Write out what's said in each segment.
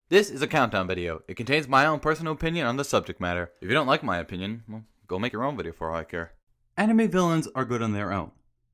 This is a countdown video. It contains my own personal opinion on the subject matter. If you don't like my opinion, well, go make your own video for all I care. Anime villains are good on their own,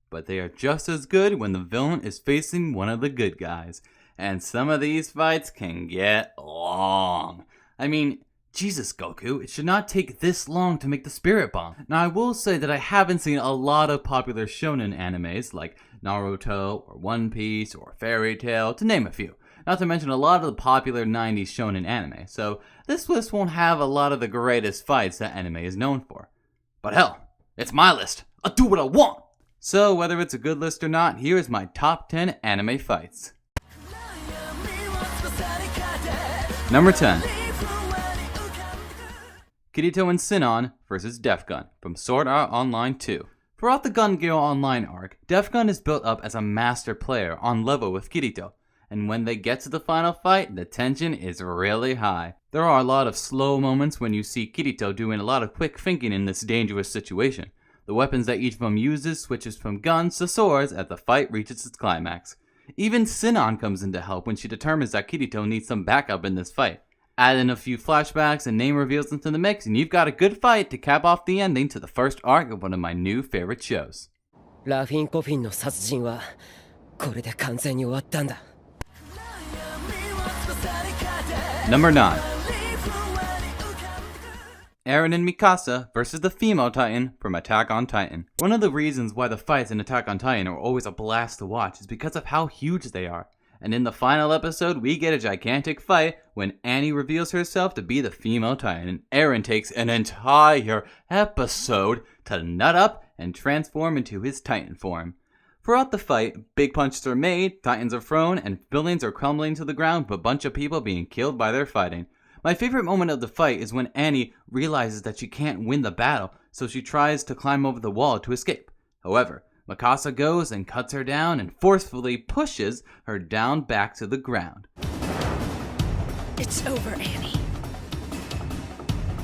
but they are just as good when the villain is facing one of the good guys. And some of these fights can get long. I mean, Jesus, Goku, it should not take this long to make the Spirit Bomb. Now, I will say that I haven't seen a lot of popular shonen animes like Naruto or One Piece or Fairy Tail, to name a few. Not to mention a lot of the popular 90s shonen anime, so this list won't have a lot of the greatest fights that anime is known for. But hell, it's my list. I'll do what I want! So whether it's a good list or not, here is my top 10 anime fights. Number 10. Kirito and Sinon vs. Def Gun from Sword Art Online 2. Throughout the Gun Gale Online arc, Def Gun is built up as a master player on level with Kirito, and when they get to the final fight, the tension is really high. There are a lot of slow moments when you see Kirito doing a lot of quick thinking in this dangerous situation. The weapons that each of them uses switches from guns to swords as the fight reaches its climax. Even Sinon comes in to help when she determines that Kirito needs some backup in this fight. Add in a few flashbacks and name reveals into the mix, and you've got a good fight to cap off the ending to the first arc of one of my new favorite shows. ラフィン・コフィンの殺人はこれで完全に終わったんだ。 Number 9. Eren and Mikasa vs. the female Titan from Attack on Titan. One of the reasons why the fights in Attack on Titan are always a blast to watch is because of how huge they are. And in the final episode, we get a gigantic fight when Annie reveals herself to be the female Titan, and Eren takes an entire episode to nut up and transform into his Titan form. Throughout the fight, big punches are made, Titans are thrown, and buildings are crumbling to the ground with a bunch of people being killed by their fighting. My favorite moment of the fight is when Annie realizes that she can't win the battle, so she tries to climb over the wall to escape. However, Mikasa goes and cuts her down and forcefully pushes her down back to the ground. It's over, Annie.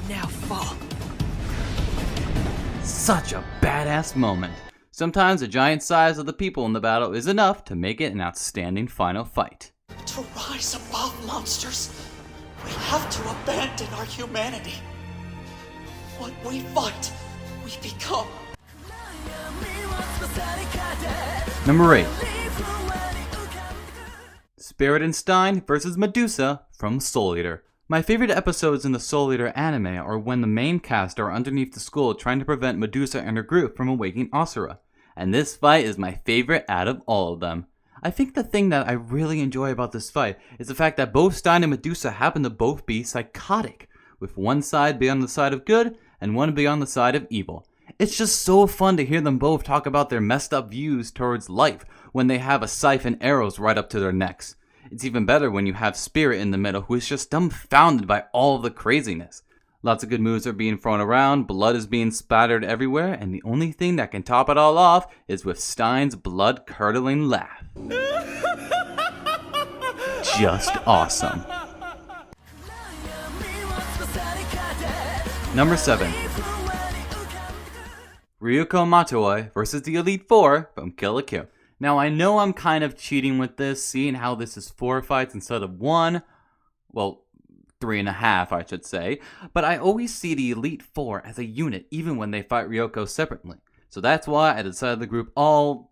Now fall. Such a badass moment. Sometimes the giant size of the people in the battle is enough to make it an outstanding final fight. To rise above monsters, we have to abandon our humanity. What we fight, we become. Number 8. Spirit and Stein vs. Medusa from Soul Eater. My favorite episodes in the Soul Eater anime are when the main cast are underneath the school trying to prevent Medusa and her group from awakening Asura. And this fight is my favorite out of all of them. I think the thing that I really enjoy about this fight is the fact that both Stein and Medusa happen to both be psychotic, with one side being on the side of good and one being on the side of evil. It's just so fun to hear them both talk about their messed up views towards life when they have a scythe and arrows right up to their necks. It's even better when you have Spirit in the middle, who is just dumbfounded by all the craziness. Lots of good moves are being thrown around, blood is being spattered everywhere, and the only thing that can top it all off is with Stein's blood-curdling laugh. Just awesome. Number 7. Ryuko Matoi vs. the Elite Four from Kill la Kill. Now I know I'm kind of cheating with this, seeing how this is 4 fights instead of 1. Well, 3.5 I should say. But I always see the Elite Four as a unit even when they fight Ryuko separately. So that's why I decided to group all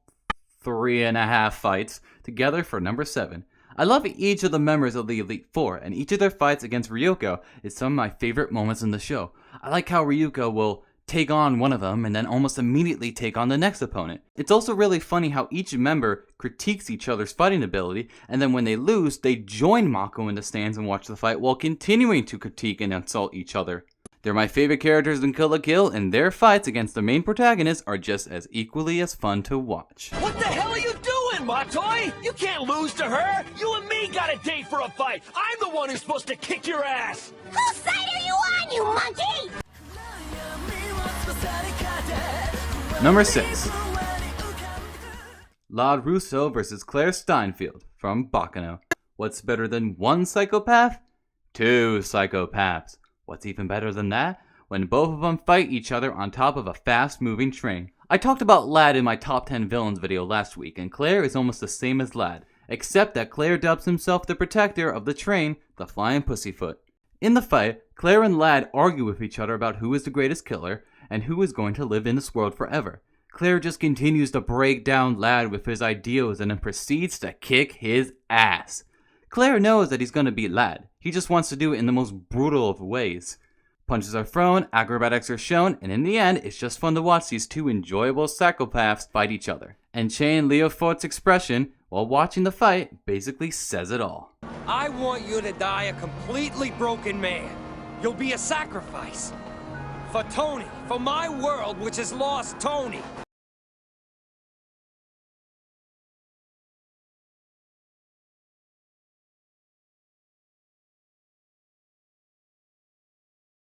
3.5 fights together for number 7. I love each of the members of the Elite Four, and each of their fights against Ryuko is some of my favorite moments in the show. I like how Ryuko will take on one of them and then almost immediately take on the next opponent. It's also really funny how each member critiques each other's fighting ability, and then when they lose, they join Mako in the stands and watch the fight while continuing to critique and insult each other. They're my favorite characters in Kill la Kill, and their fights against the main protagonists are just as equally as fun to watch. What the hell are you doing, Matoi? You can't lose to her! You and me got a date for a fight! I'm the one who's supposed to kick your ass! Whose side are you on, you monkey? Number 6. Lord Russo vs. Claire Steinfeld from Baccano. What's better than one psychopath? 2 psychopaths. What's even better than that? When both of them fight each other on top of a fast-moving train. I talked about Lad in my top 10 villains video last week, and Claire is almost the same as Lad. except that Claire dubs himself the protector of the train, the Flying Pussyfoot. In the fight, Claire and Lad argue with each other about who is the greatest killer and who is going to live in this world forever. Claire just continues to break down Lad with his ideals and then proceeds to kick his ass. Claire knows that he's going to beat Lad. He just wants to do it in the most brutal of ways. Punches are thrown, acrobatics are shown, and in the end, it's just fun to watch these two enjoyable psychopaths fight each other. And Chain Leofort's expression while watching the fight basically says it all. I want you to die a completely broken man. You'll be a sacrifice. For Tony, for my world which has lost Tony.